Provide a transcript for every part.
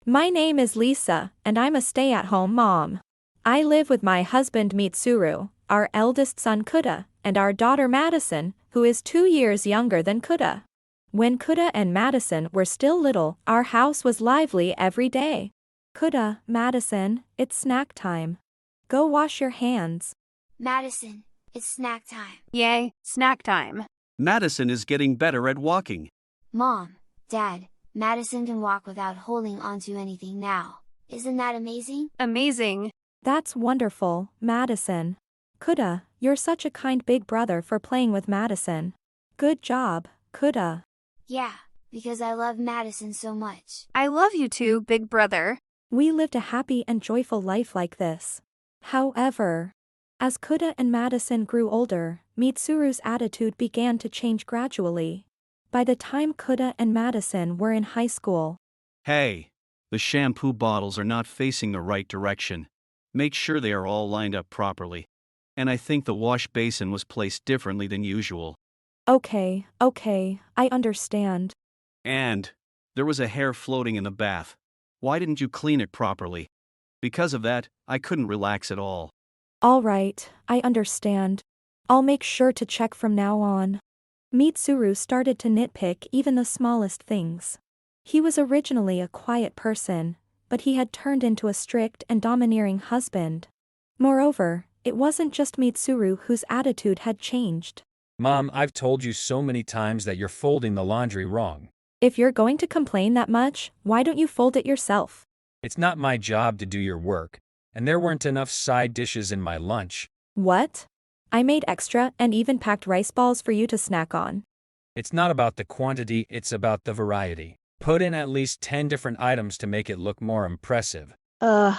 My name is Lisa, and I'm a stay-at-home mom. I live with my husband Mitsuru, our eldest son Kuda, and our daughter Madison, who is 2 years younger than Kuda. When Kuda and Madison were still little, our house was lively every day. Kuda, Madison, it's snack time. Go wash your hands. Madison, it's snack time. Yay, snack time. Madison is getting better at walking. Mom, Dad, Madison can walk without holding onto anything now. Isn't that amazing? Amazing. That's wonderful, Madison. Kuda, you're such a kind big brother for playing with Madison. Good job, Kuda. Yeah, because I love Madison so much. I love you too, big brother. We lived a happy and joyful life like this. However, as Kuda and Madison grew older, Mitsuru's attitude began to change gradually. By the time Kuda and Madison were in high school, Hey, the shampoo bottles are not facing the right direction. Make sure they are all lined up properly. And I think the wash basin was placed differently than usual. Okay, I understand. And there was a hair floating in the bath. Why didn't you clean it properly? Because of that, I couldn't relax at all. All right, I understand. I'll make sure to check from now on. Mitsuru started to nitpick even the smallest things. He was originally a quiet person, but he had turned into a strict and domineering husband. Moreover, it wasn't just Mitsuru whose attitude had changed. Mom, I've told you so many times that you're folding the laundry wrong. If you're going to complain that much, why don't you fold it yourself? It's not my job to do your work, and there weren't enough side dishes in my lunch. What? I made extra and even packed rice balls for you to snack on. It's not about the quantity, it's about the variety. Put in at least 10 different items to make it look more impressive. Ugh.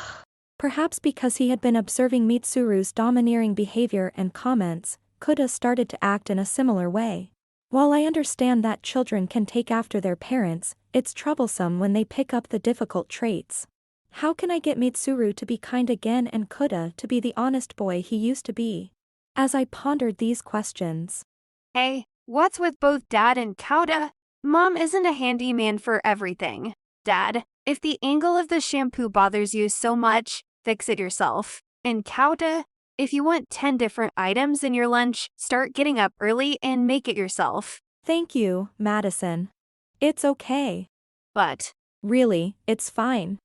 Perhaps because he had been observing Mitsuru's domineering behavior and comments, Kuda started to act in a similar way. While I understand that children can take after their parents, it's troublesome when they pick up the difficult traits. How can I get Mitsuru to be kind again and Kuda to be the honest boy he used to be? As I pondered these questions. Hey, what's with both Dad and Kauda? Mom isn't a handyman for everything. Dad, if the angle of the shampoo bothers you so much, fix it yourself. And Kauda, if you want 10 different items in your lunch, start getting up early and make it yourself. Thank you, Madison. It's okay. But Really, it's fine.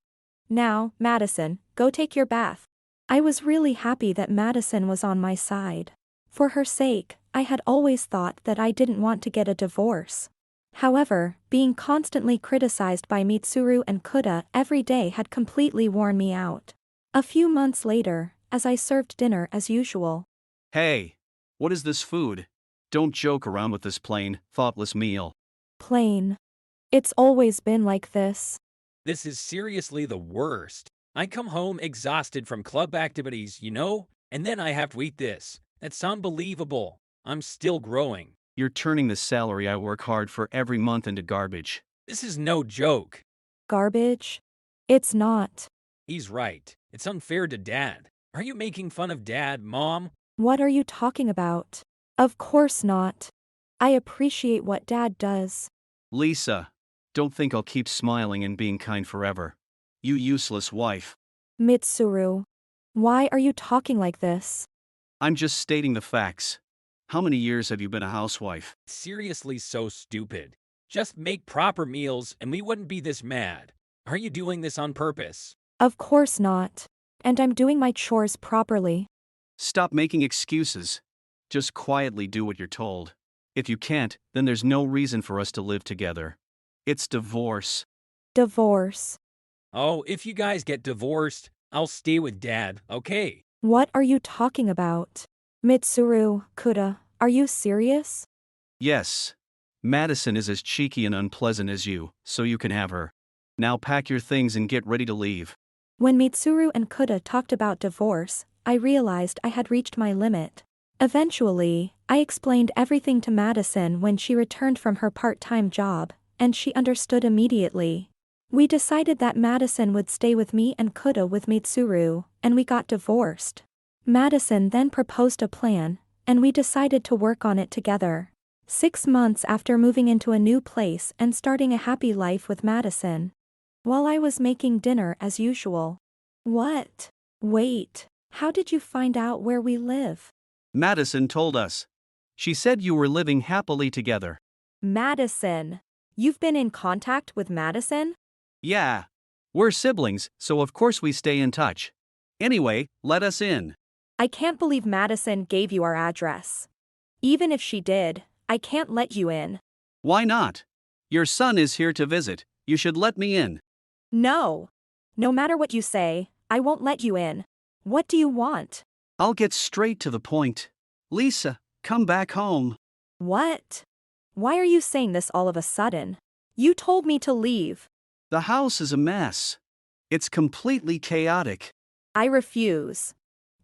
Now, Madison, go take your bath. I was really happy that Madison was on my side. For her sake, I had always thought that I didn't want to get a divorce. However, being constantly criticized by Mitsuru and Kuda every day had completely worn me out. A few months later, as I served dinner as usual. Hey, what is this food? Don't joke around with this plain, thoughtless meal. Plain. It's always been like this. This is seriously the worst. I come home exhausted from club activities, and then I have to eat this. That's unbelievable. I'm still growing. You're turning the salary I work hard for every month into garbage. This is no joke. Garbage? It's not. He's right. It's unfair to Dad. Are you making fun of Dad, Mom? What are you talking about? Of course not. I appreciate what Dad does. Lisa, don't think I'll keep smiling and being kind forever. You useless wife. Mitsuru. Why are you talking like this? I'm just stating the facts. How many years have you been a housewife? Seriously so stupid. Just make proper meals and we wouldn't be this mad. Are you doing this on purpose? Of course not. And I'm doing my chores properly. Stop making excuses. Just quietly do what you're told. If you can't, then there's no reason for us to live together. It's divorce. Divorce. Oh, if you guys get divorced, I'll stay with Dad, okay? What are you talking about? Mitsuru, Kuda, are you serious? Yes. Madison is as cheeky and unpleasant as you, so you can have her. Now pack your things and get ready to leave. When Mitsuru and Kuda talked about divorce, I realized I had reached my limit. Eventually, I explained everything to Madison when she returned from her part-time job, and she understood immediately. We decided that Madison would stay with me and Kuda with Mitsuru, and we got divorced. Madison then proposed a plan, and we decided to work on it together. 6 months after moving into a new place and starting a happy life with Madison. while I was making dinner as usual. What? Wait, how did you find out where we live? Madison told us. She said you were living happily together. Madison. You've been in contact with Madison? Yeah. We're siblings, so of course we stay in touch. Anyway, let us in. I can't believe Madison gave you our address. Even if she did, I can't let you in. Why not? Your son is here to visit. You should let me in. No. No matter what you say, I won't let you in. What do you want? I'll get straight to the point. Lisa, come back home. What? Why are you saying this all of a sudden? You told me to leave. The house is a mess. It's completely chaotic. I refuse.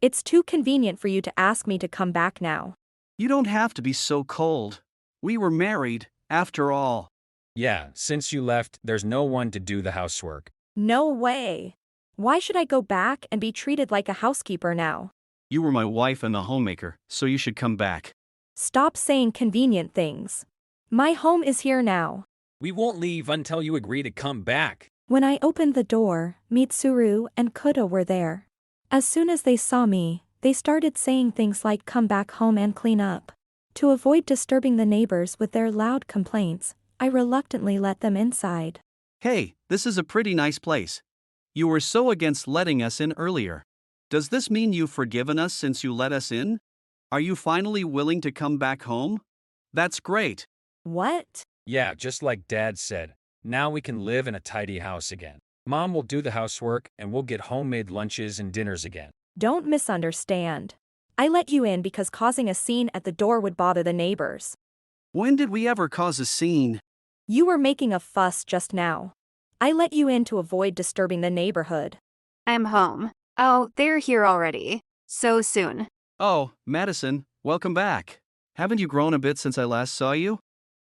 It's too convenient for you to ask me to come back now. You don't have to be so cold. We were married, after all. Yeah, since you left, there's no one to do the housework. No way. Why should I go back and be treated like a housekeeper now? You were my wife and the homemaker, so you should come back. Stop saying convenient things. My home is here now. We won't leave until you agree to come back. When I opened the door, Mitsuru and Kuda were there. As soon as they saw me, they started saying things like come back home and clean up. To avoid disturbing the neighbors with their loud complaints, I reluctantly let them inside. Hey, this is a pretty nice place. You were so against letting us in earlier. Does this mean you've forgiven us since you let us in? Are you finally willing to come back home? That's great. What? Yeah, just like Dad said. Now we can live in a tidy house again. Mom will do the housework and we'll get homemade lunches and dinners again. Don't misunderstand. I let you in because causing a scene at the door would bother the neighbors. When did we ever cause a scene? You were making a fuss just now. I let you in to avoid disturbing the neighborhood. I'm home. Oh, they're here already. So soon. Oh, Madison, welcome back. Haven't you grown a bit since I last saw you?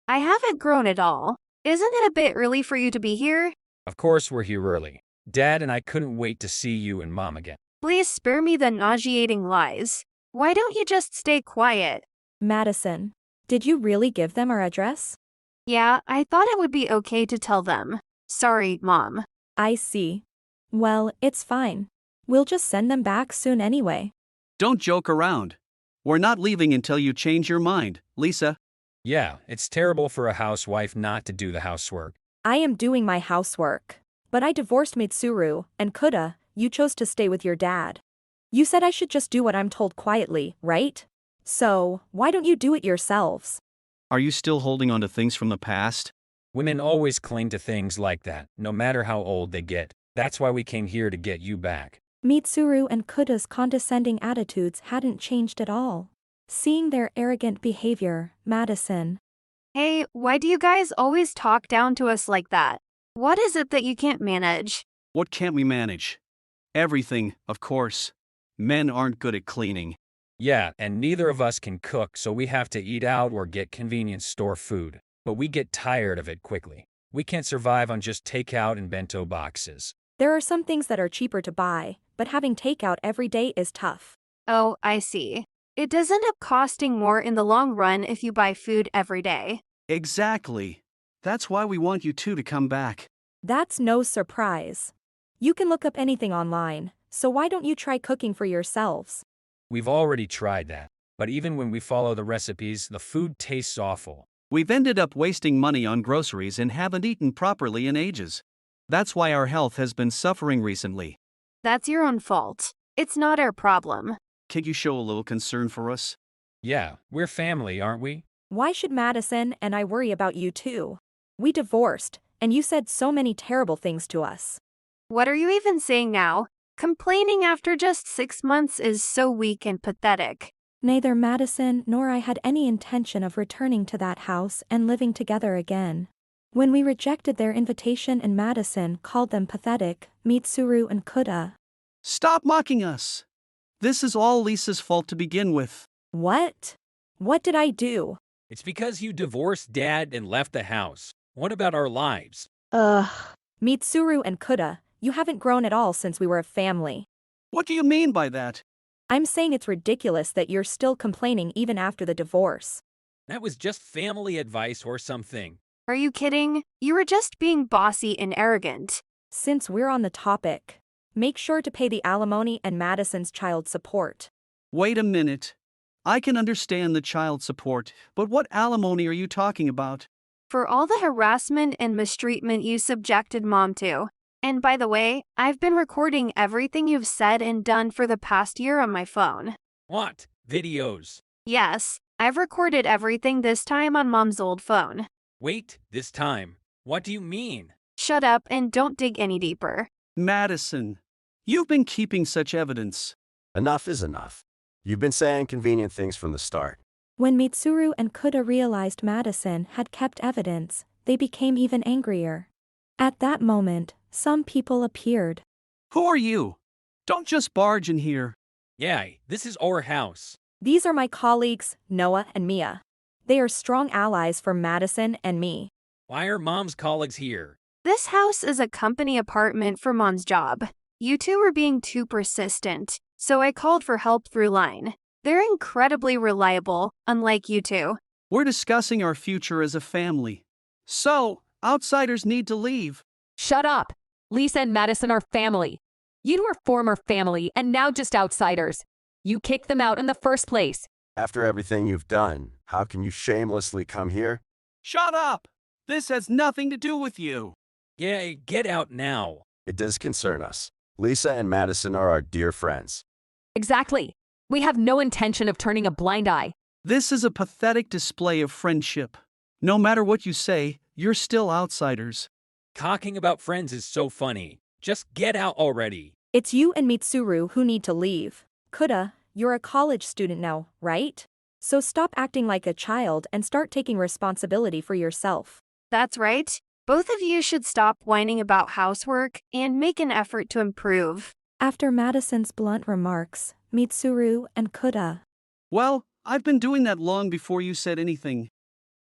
I haven't grown at all. Isn't it a bit early for you to be here? Of course we're here early. Dad and I couldn't wait to see you and Mom again. Please spare me the nauseating lies. Why don't you just stay quiet? Madison, did you really give them our address? Yeah, I thought it would be okay to tell them. Sorry, Mom. I see. Well, it's fine. We'll just send them back soon anyway. Don't joke around. We're not leaving until you change your mind, Lisa. Yeah, it's terrible for a housewife not to do the housework. I am doing my housework. But I divorced Mitsuru, and Kuda, you chose to stay with your dad. You said I should just do what I'm told quietly, right? So, why don't you do it yourselves? Are you still holding on to things from the past? Women always cling to things like that, no matter how old they get. That's why we came here to get you back. Mitsuru and Kuda's condescending attitudes hadn't changed at all. Seeing their arrogant behavior, Madison. Hey, why do you guys always talk down to us like that? What is it that you can't manage? What can't we manage? Everything, of course. Men aren't good at cleaning. Yeah, and neither of us can cook, so we have to eat out or get convenience store food. But we get tired of it quickly. We can't survive on just takeout and bento boxes. There are some things that are cheaper to buy, but having takeout every day is tough. Oh, I see. It does end up costing more in the long run if you buy food every day. Exactly. That's why we want you two to come back. That's no surprise. You can look up anything online, so why don't you try cooking for yourselves? We've already tried that. But even when we follow the recipes, the food tastes awful. We've ended up wasting money on groceries and haven't eaten properly in ages. That's why our health has been suffering recently. That's your own fault. It's not our problem. Can't you show a little concern for us? Yeah, we're family, aren't we? Why should Madison and I worry about you too? We divorced, and you said so many terrible things to us. What are you even saying now? Complaining after just 6 months is so weak and pathetic. Neither Madison nor I had any intention of returning to that house and living together again. When we rejected their invitation and Madison called them pathetic, Mitsuru and Kuda. Stop mocking us! This is all Lisa's fault to begin with. What? What did I do? It's because you divorced Dad and left the house. What about our lives? Mitsuru and Kuda, you haven't grown at all since we were a family. What do you mean by that? I'm saying it's ridiculous that you're still complaining even after the divorce. That was just family advice or something. Are you kidding? You were just being bossy and arrogant. Since we're on the topic, make sure to pay the alimony and Madison's child support. Wait a minute. I can understand the child support, but what alimony are you talking about? For all the harassment and mistreatment you subjected Mom to. And by the way, I've been recording everything you've said and done for the past year on my phone. What? Videos? Yes, I've recorded everything this time on Mom's old phone. Wait, this time. What do you mean? Shut up and don't dig any deeper. Madison, you've been keeping such evidence. Enough is enough. You've been saying convenient things from the start. When Mitsuru and Kuda realized Madison had kept evidence, they became even angrier. At that moment, some people appeared. Who are you? Don't just barge in here. Yeah, this is our house. These are my colleagues, Noah and Mia. They are strong allies for Madison and me. Why are Mom's colleagues here? This house is a company apartment for Mom's job. You two were being too persistent, so I called for help through line. They're incredibly reliable, unlike you two. We're discussing our future as a family. So, outsiders need to leave. Shut up! Lisa and Madison are family. You were former family and now just outsiders. You kicked them out in the first place. After everything you've done, how can you shamelessly come here? Shut up! This has nothing to do with you. Yeah, get out now. It does concern us. Lisa and Madison are our dear friends. Exactly. We have no intention of turning a blind eye. This is a pathetic display of friendship. No matter what you say, you're still outsiders. Talking about friends is so funny. Just get out already. It's you and Mitsuru who need to leave. Kuda, you're a college student now, right? So stop acting like a child and start taking responsibility for yourself. That's right. Both of you should stop whining about housework and make an effort to improve. After Madison's blunt remarks, Mitsuru and Kuda. Well, I've been doing that long before you said anything.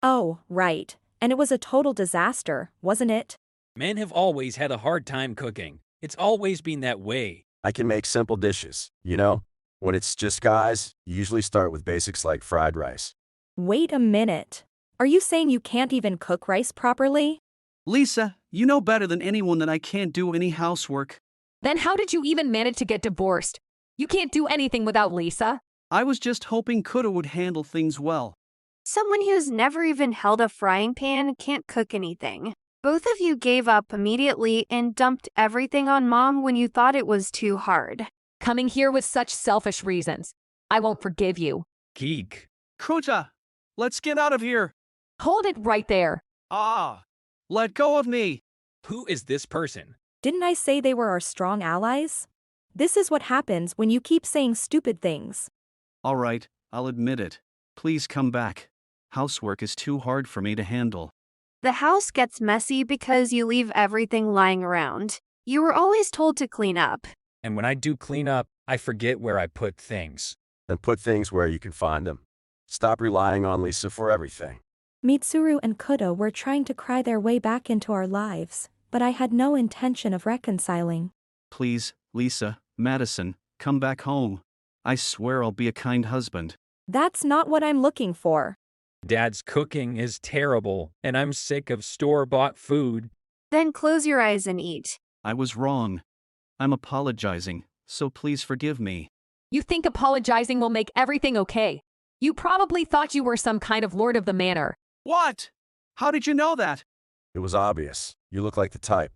Oh, right. And it was a total disaster, wasn't it? Men have always had a hard time cooking. It's always been that way. I can make simple dishes, you know? When it's just guys, you usually start with basics like fried rice. Wait a minute. Are you saying you can't even cook rice properly? Lisa, you know better than anyone that I can't do any housework. Then how did you even manage to get divorced? You can't do anything without Lisa. I was just hoping Kuda would handle things well. Someone who's never even held a frying pan can't cook anything. Both of you gave up immediately and dumped everything on Mom when you thought it was too hard. Coming here with such selfish reasons. I won't forgive you. Geek. Kuda, let's get out of here. Hold it right there. Let go of me. Who is this person? Didn't I say they were our strong allies? This is what happens when you keep saying stupid things. All right, I'll admit it. Please come back. Housework is too hard for me to handle. The house gets messy because you leave everything lying around. You were always told to clean up. And when I do clean up, I forget where I put things. Then put things where you can find them. Stop relying on Lisa for everything. Mitsuru and Kuda were trying to cry their way back into our lives, but I had no intention of reconciling. Please, Lisa, Madison, come back home. I swear I'll be a kind husband. That's not what I'm looking for. Dad's cooking is terrible, and I'm sick of store-bought food. Then close your eyes and eat. I was wrong. I'm apologizing, so please forgive me. You think apologizing will make everything okay. You probably thought you were some kind of lord of the manor. What? How did you know that? It was obvious. You look like the type.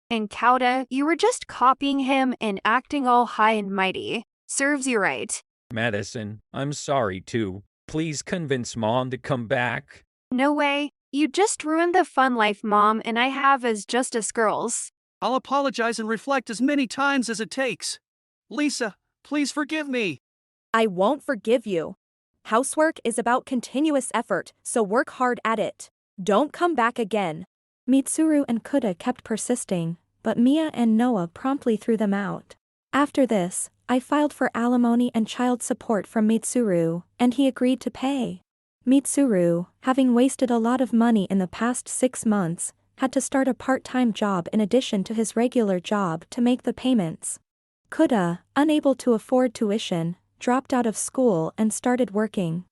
And Kauda, you were just copying him and acting all high and mighty. Serves you right. Madison, I'm sorry too. Please convince Mom to come back. No way. You just ruined the fun life Mom and I have as just us girls. I'll apologize and reflect as many times as it takes. Lisa, please forgive me. I won't forgive you. Housework is about continuous effort, so work hard at it. Don't come back again. Mitsuru and Kuda kept persisting, but Mia and Noah promptly threw them out. After this, I filed for alimony and child support from Mitsuru, and he agreed to pay. Mitsuru, having wasted a lot of money in the past 6 months, had to start a part-time job in addition to his regular job to make the payments. Kuda, unable to afford tuition, dropped out of school and started working.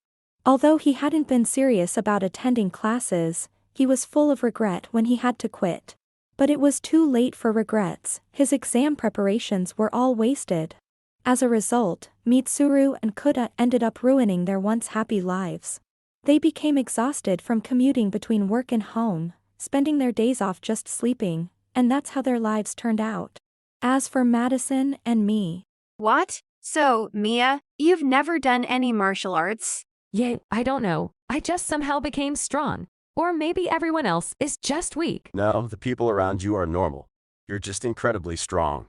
Although he hadn't been serious about attending classes, he was full of regret when he had to quit. But it was too late for regrets, his exam preparations were all wasted. As a result, Mitsuru and Kuta ended up ruining their once happy lives. They became exhausted from commuting between work and home, spending their days off just sleeping, and that's how their lives turned out. As for Madison and me. What? So, Mia, you've never done any martial arts? Yeah, I don't know. I just somehow became strong. Or maybe everyone else is just weak. No, the people around you are normal. You're just incredibly strong.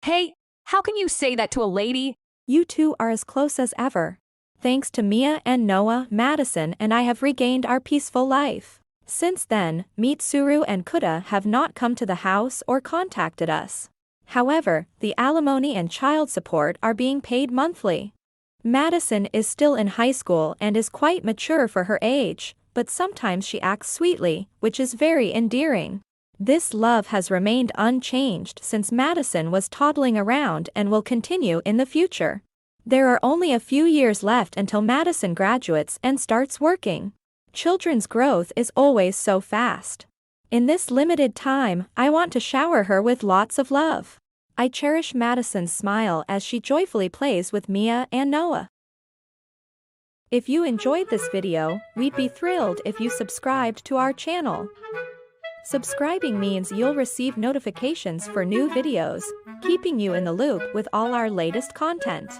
Hey, how can you say that to a lady? You two are as close as ever. Thanks to Mia and Noah, Madison and I have regained our peaceful life. Since then, Mitsuru and Kuta have not come to the house or contacted us. However, the alimony and child support are being paid monthly. Madison is still in high school and is quite mature for her age, but sometimes she acts sweetly, which is very endearing. This love has remained unchanged since Madison was toddling around and will continue in the future. There are only a few years left until Madison graduates and starts working. Children's growth is always so fast. In this limited time, I want to shower her with lots of love. I cherish Madison's smile as she joyfully plays with Mia and Noah. If you enjoyed this video, we'd be thrilled if you subscribed to our channel. Subscribing means you'll receive notifications for new videos, keeping you in the loop with all our latest content.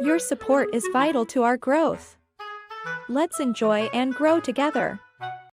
Your support is vital to our growth. Let's enjoy and grow together.